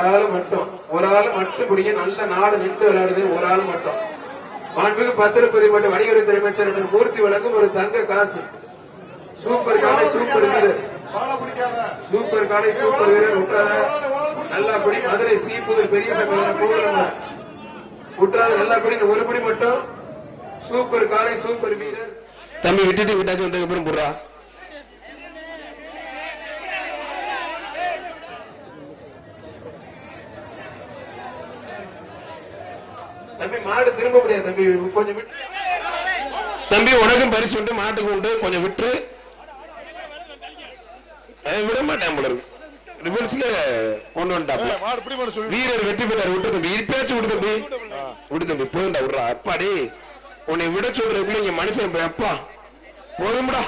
ஒரு ஆள் மட்டும் பிடிங்க. நல்ல நாடு நின்று விளையாடுது. ஒரு ஆள் மட்டும். மாண்புக்கு பத்திரப்பதி மற்றும் வணிகத்துறை அமைச்சர் மூர்த்தி வழங்கும் ஒரு தங்க காசு. சூப்பர் காலை, சூப்பர் வீரர், சூப்பர் காலை, சூப்பர் வீரர். விட்டாத நல்லா படி. மதுரை சீப்புதல் பெரிய சங்கடம் கோவிலம் விட்டாத நல்லா படி. ஒரு படி மட்டும். சூப்பர் காலை, சூப்பர் வீரர். தம்பி விட்டுட்டு விட்டாச்சு வந்ததுக்கு அப்புறம் போடுறா. தம்பி மாடு திரும்ப முடியாது தம்பி, கொஞ்சம் விட்டு. தம்பி உனக்கும் பரிசு உண்டு, மாட்டுக்கு உண்டு, கொஞ்சம் விட்டு. விட மாட்டேன் போல இருக்கு. ரிவர்ஸ்ல கொண்டு வந்துட்டாப்ல. வீரர் வெற்றி பெற்றார். விட்டு தம்பி, இப்பயாச்சும் விடு தம்பி, விடு தம்பி, போயிண்டா விடுறா. அப்பாடி உன்னை விட சொல்றதுக்குள்ள இங்க மனுஷன் அப்பா போதும்டா.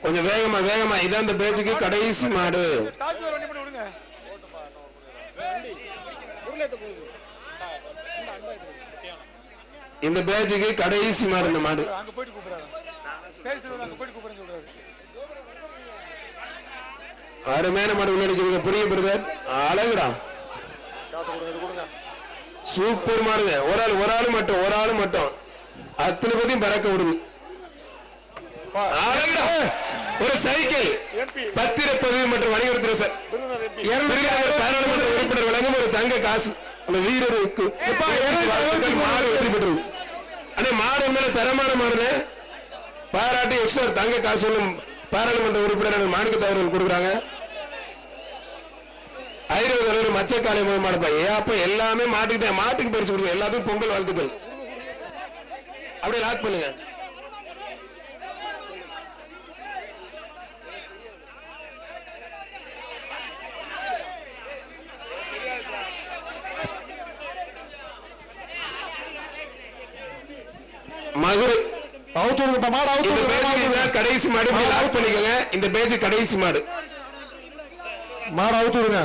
கொஞ்சம் வேகமா வேகமா. இதான் இந்த பேச்சுக்கு கடைசி மாடு. இந்த பேச்சுக்கு கடைசி மாடு. இந்த மாடு அருமையான மாடு உள்ளடிக்கிறீங்க. புரிய பிரதர், அழகுடா, சூப்பர் மாடுங்க. ஒரு ஆள் மட்டும் அத்தனை பேரையும் பறக்க விடுது. ஒரு சைக்கிள். பத்திரப்பதிவு மற்றும் வணிகத்துறை சார் பாராளுமன்ற உறுப்பினர் வழங்கும் ஒரு தங்க காசு அந்த வீரருக்கு. மாடு வெற்றி பெற்றது. அடே மாடு மேல தரமான மாடு பாராட்டி எக்ஸ்ட்ரா தங்க காசு பாராளுமன்ற உறுப்பினர் மாணிக்கத்தை அவர்கள் கொடுக்குறாங்க. 50 மச்சக்காலை மாடுப்பா. அப்ப எல்லாமே மாட்டுக்கு பரிசு கொடுங்க. எல்லாத்துக்கும் பொங்கல் வாழ்த்துக்கள். அப்படியே லாக் பண்ணுங்க. மதுரை கடைசி மாடு லாக் பண்ணிக்கோங்க. இந்த பேஜ் கடைசி மாடு. மாடு அவுத்து விடுங்க.